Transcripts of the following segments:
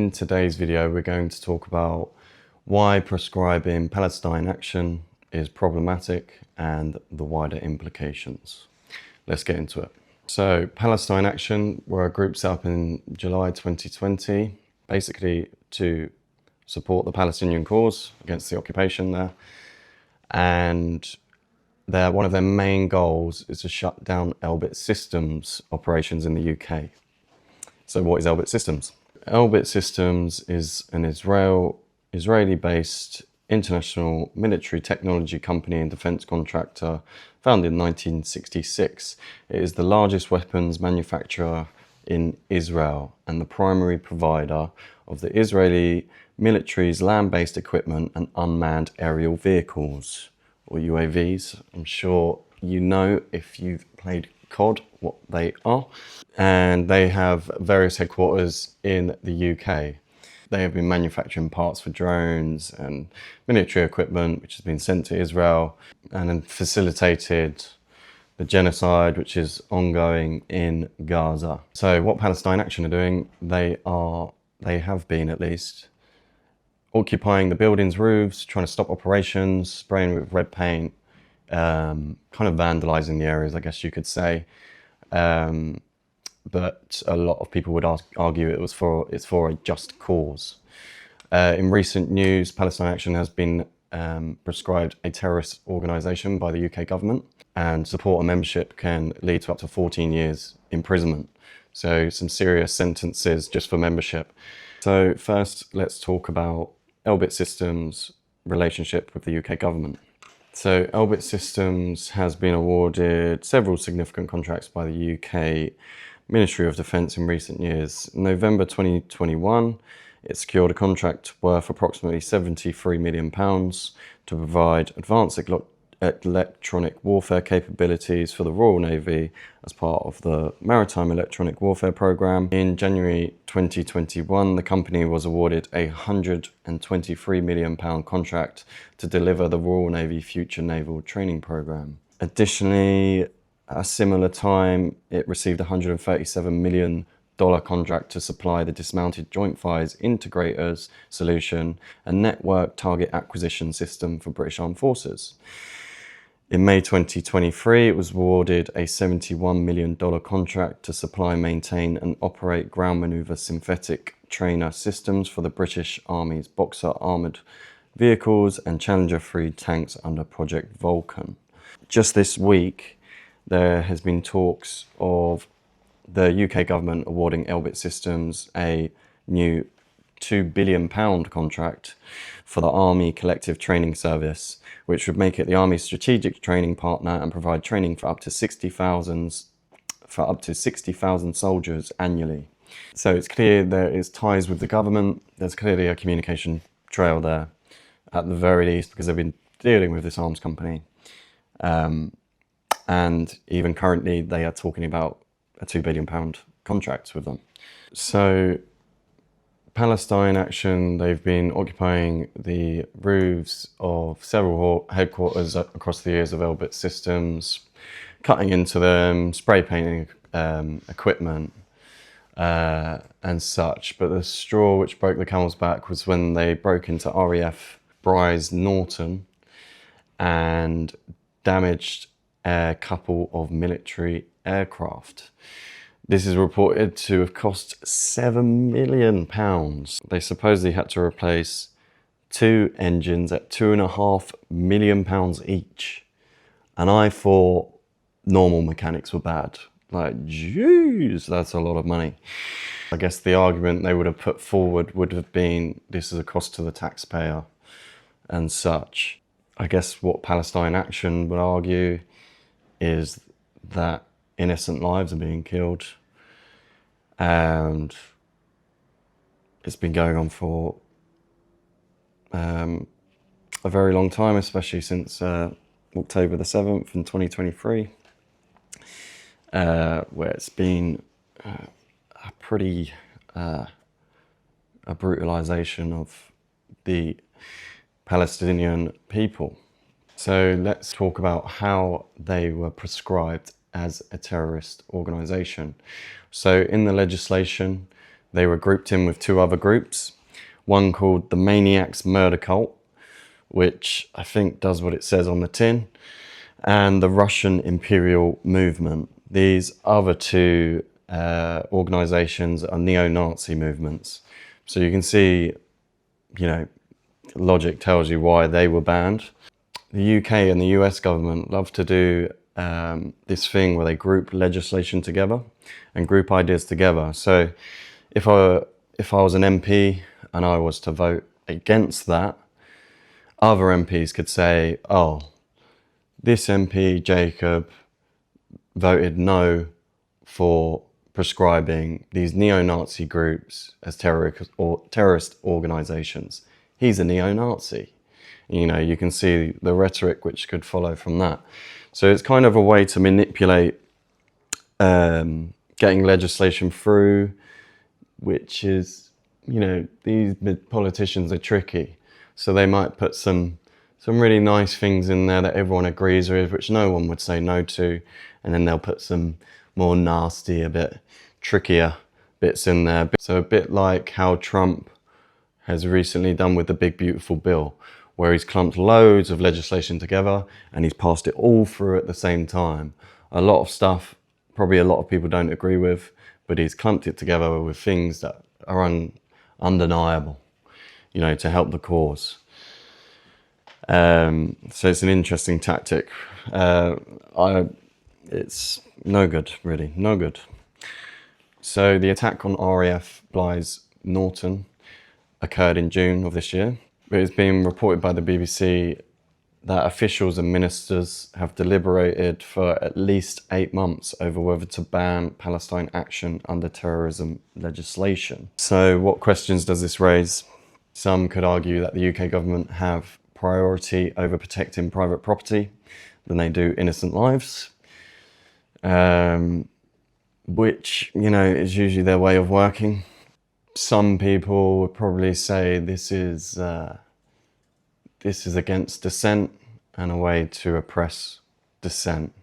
In today's video, we're going to talk about why proscribing Palestine Action is problematic and the wider implications. Let's get into it. So, Palestine Action were a group set up in July 2020, basically to support the Palestinian cause against the occupation there. And one of their main goals is to shut down Elbit Systems operations in the UK. So what is Elbit Systems? Elbit Systems is an Israeli-based international military technology company and defense contractor founded in 1966. It is the largest weapons manufacturer in Israel and the primary provider of the Israeli military's land-based equipment and unmanned aerial vehicles, or UAVs. I'm sure you know if you've played COD what they are. And they have various headquarters in the UK. They have been manufacturing parts for drones and military equipment which has been sent to Israel and then facilitated the genocide which is ongoing in Gaza. So what Palestine Action are doing, they have been at least, occupying the buildings' roofs, trying to stop operations, spraying with red paint, kind of vandalizing the areas, I guess you could say. But a lot of people would argue it's for a just cause. In recent news, Palestine Action has been prescribed a terrorist organisation by the UK government, and support and membership can lead to up to 14 years imprisonment. So some serious sentences just for membership. So first, let's talk about Elbit Systems' relationship with the UK government. So Elbit Systems has been awarded several significant contracts by the UK Ministry of Defence in recent years. In November 2021, it secured a contract worth approximately £73 million to provide advanced electronic warfare capabilities for the Royal Navy as part of the Maritime Electronic Warfare Programme. In January 2021, the company was awarded a £123 million contract to deliver the Royal Navy Future Naval Training Programme. Additionally, at a similar time, it received a $137 million contract to supply the Dismounted Joint Fires Integrators solution, a network target acquisition system for British Armed Forces. In May 2023, it was awarded a $71 million contract to supply, maintain and operate ground manoeuvre synthetic trainer systems for the British Army's Boxer armoured vehicles and Challenger 3 tanks under Project Vulcan. Just this week, there has been talks of the UK government awarding Elbit Systems a new £2 billion contract for the Army Collective Training Service, which would make it the Army's strategic training partner and provide training for up to 60,000 soldiers annually. So it's clear there is ties with the government. There's clearly a communication trail there, at the very least, because they've been dealing with this arms company. And even currently, they are talking about a £2 billion contract with them. So Palestine Action, they've been occupying the roofs of several headquarters across the years of Elbit Systems, cutting into them, spray painting equipment and such. But the straw which broke the camel's back was when they broke into RAF Bryce Norton and damaged a couple of military aircraft. This is reported to have cost £7 million. They supposedly had to replace 2 engines at £2.5 million each. And I thought normal mechanics were bad. Like, jeez, that's a lot of money. I guess the argument they would have put forward would have been, this is a cost to the taxpayer and such. I guess what Palestine Action would argue is that innocent lives are being killed, and it's been going on for a very long time, especially since October the 7th in 2023, where it's been a pretty a brutalization of the Palestinian people. So let's talk about how they were prescribed as a terrorist organisation. So in the legislation, They were grouped in with two other groups, one called the Maniacs Murder Cult, which I think does what it says on the tin, and the Russian Imperial Movement. These other two organizations are neo-Nazi movements. So you can see, you know, logic tells you why they were banned. The UK and the US government love to do this thing where they group legislation together and group ideas together. So if I was an MP and I was to vote against that, other MPs could say, oh, this MP, Jacob, voted no for proscribing these neo-Nazi groups as terrorist organizations. He's a neo-Nazi. You know, you can see the rhetoric which could follow from that. So it's kind of a way to manipulate getting legislation through, which is, you know, these politicians are tricky. So they might put some really nice things in there that everyone agrees with, which no one would say no to. And then they'll put some more nasty, a bit trickier bits in there. So a bit like how Trump has recently done with the Big Beautiful Bill, where he's clumped loads of legislation together and he's passed it all through at the same time. A lot of stuff probably a lot of people don't agree with, but he's clumped it together with things that are undeniable, you know, to help the cause. So it's an interesting tactic. It's no good, really, no good. So the attack on RAF Blythe Norton occurred in June of this year. It has been reported by the BBC that officials and ministers have deliberated for at least 8 months over whether to ban Palestine Action under terrorism legislation. So what questions does this raise? Some could argue that the UK government have priority over protecting private property than they do innocent lives, which, you know, is usually their way of working. Some people would probably say this is against dissent and a way to oppress dissent.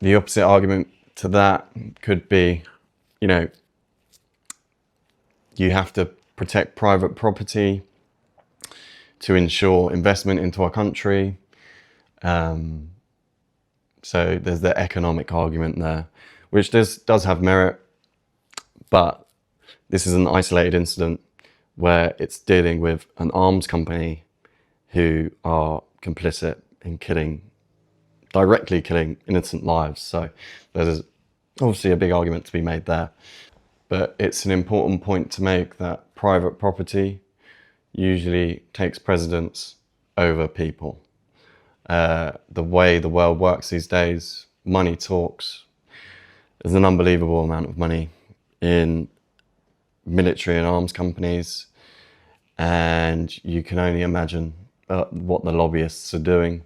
The opposite argument to that could be, you know, you have to protect private property to ensure investment into our country. So there's the economic argument there, which does have merit, but this is an isolated incident where it's dealing with an arms company who are complicit in directly killing innocent lives. So there's obviously a big argument to be made there. But it's an important point to make that private property usually takes precedence over people. The way the world works these days, money talks. There's an unbelievable amount of money in military and arms companies, and you can only imagine what the lobbyists are doing.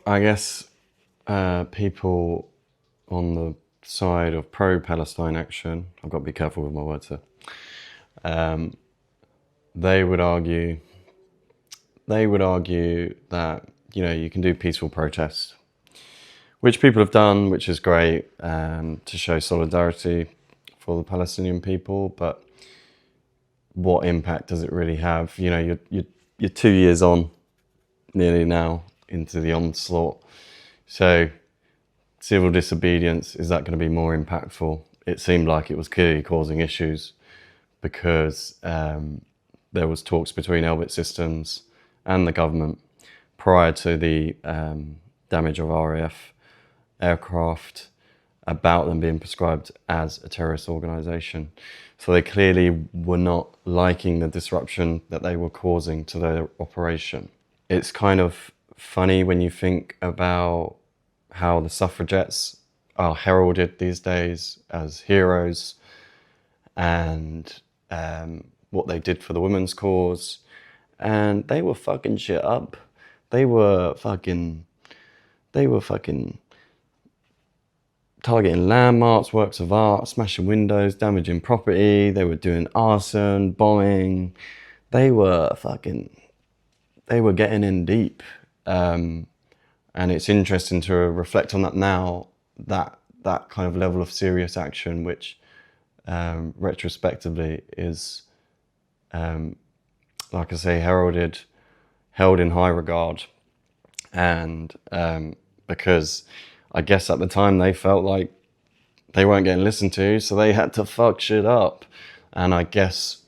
I guess people on the side of pro-Palestine Action, I've got to be careful with my words here, they would argue that, you know, you can do peaceful protests, which people have done, which is great, to show solidarity for the Palestinian people, but what impact does it really have? You know, you're 2 years on, nearly now, into the onslaught. So civil disobedience, is that going to be more impactful? It seemed like it was clearly causing issues because there was talks between Elbit Systems and the government prior to the damage of RAF aircraft about them being prescribed as a terrorist organisation. So they clearly were not liking the disruption that they were causing to their operation. It's kind of funny when you think about how the suffragettes are heralded these days as heroes, and what they did for the women's cause, and they were fucking shit up. They were fucking targeting landmarks, works of art, smashing windows, damaging property. They were doing arson, bombing. They were getting in deep. And it's interesting to reflect on that now, that kind of level of serious action, which retrospectively is, like I say, held in high regard. And because I guess at the time they felt like they weren't getting listened to, so they had to fuck shit up. And I guess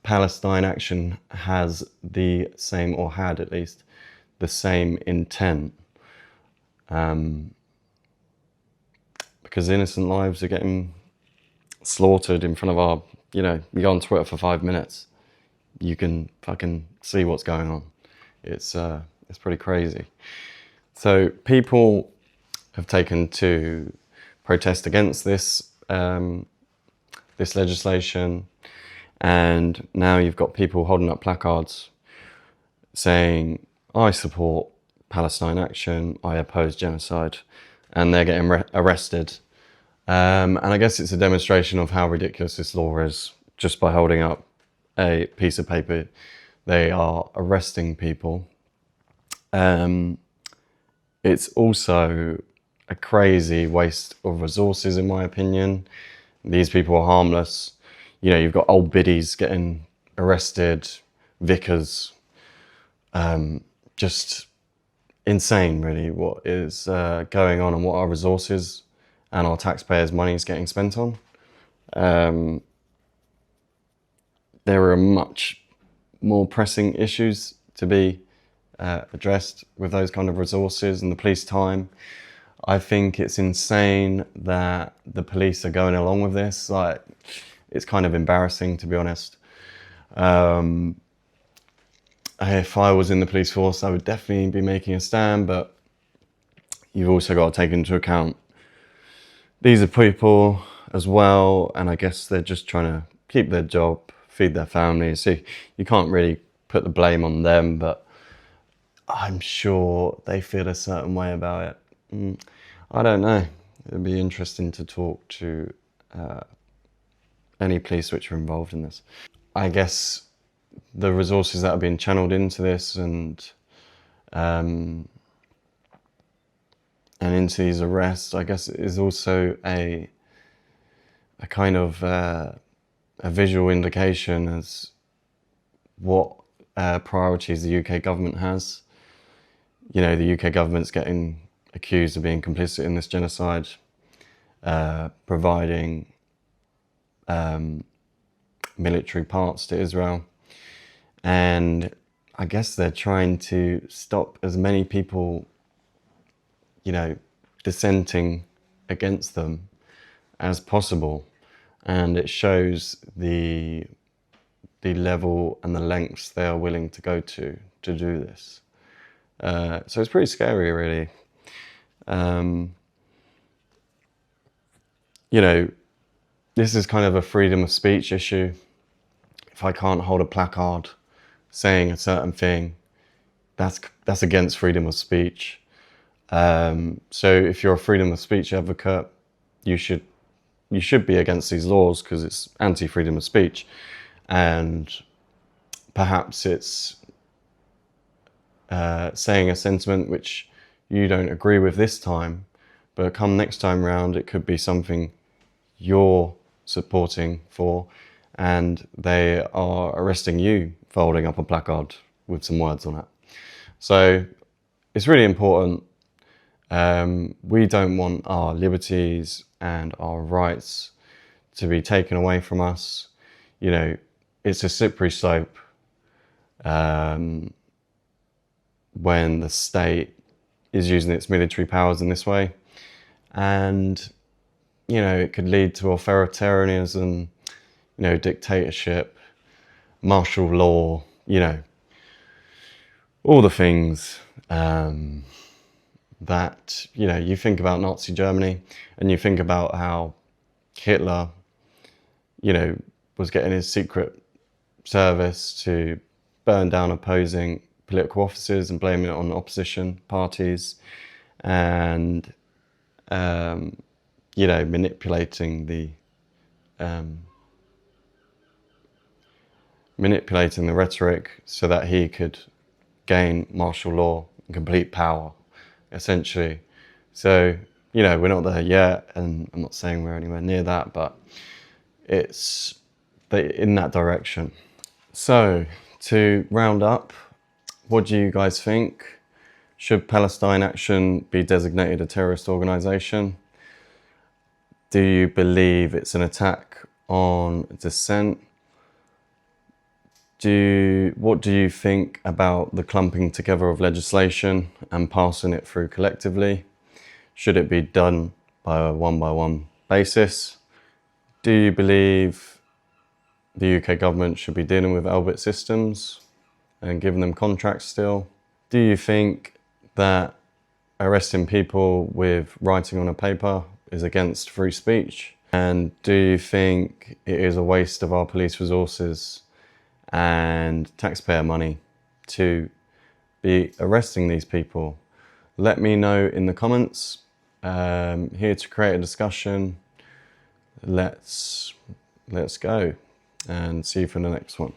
Palestine Action has the same, or had at least, the same intent. Because innocent lives are getting slaughtered in front of our, you go on Twitter for 5 minutes, you can fucking see what's going on. It's pretty crazy. So people have taken to protest against this this legislation, and now you've got people holding up placards saying, "I support Palestine Action, I oppose genocide," and they're getting arrested. And I guess it's a demonstration of how ridiculous this law is. Just by holding up a piece of paper, they are arresting people. It's also a crazy waste of resources, in my opinion. These people are harmless. You've got old biddies getting arrested, vicars. Just insane, really, what is going on and what our resources and our taxpayers' money is getting spent on. There are much more pressing issues to be addressed with those kind of resources and the police time. I think it's insane that the police are going along with this. Like, it's kind of embarrassing, to be honest. If I was in the police force, I would definitely be making a stand, but you've also got to take into account these are people as well, and I guess they're just trying to keep their job, feed their families. So you can't really put the blame on them, but I'm sure they feel a certain way about it. I don't know. It'd be interesting to talk to any police which are involved in this. I guess the resources that are being channeled into this and into these arrests, I guess, is also a kind of a visual indication as what priorities the UK government has. The UK government's getting accused of being complicit in this genocide, providing military parts to Israel. And I guess they're trying to stop as many people, dissenting against them as possible. And it shows the level and the lengths they are willing to go to do this. So it's pretty scary, really. This is kind of a freedom of speech issue. If I can't hold a placard saying a certain thing, that's against freedom of speech. So if you're a freedom of speech advocate, you should be against these laws because it's anti-freedom of speech. And perhaps it's saying a sentiment which you don't agree with this time, but come next time round, it could be something you're supporting for, and they are arresting you for holding up a placard with some words on it. So it's really important. We don't want our liberties and our rights to be taken away from us. It's a slippery slope when the state is using its military powers in this way. And, it could lead to authoritarianism, dictatorship, martial law, all the things that, you think about Nazi Germany and you think about how Hitler, was getting his secret service to burn down opposing political offices and blaming it on opposition parties, and manipulating the rhetoric so that he could gain martial law and complete power, essentially. So we're not there yet, and I'm not saying we're anywhere near that, but it's in that direction. So to round up, what do you guys think? Should Palestine Action be designated a terrorist organisation? Do you believe it's an attack on dissent? What do you think about the clumping together of legislation and passing it through collectively? Should it be done by a one-by-one basis? Do you believe the UK government should be dealing with Elbit Systems and giving them contracts still? Do you think that arresting people with writing on a paper is against free speech? And do you think it is a waste of our police resources and taxpayer money to be arresting these people? Let me know in the comments. Here to create a discussion. Let's go and see you for the next one.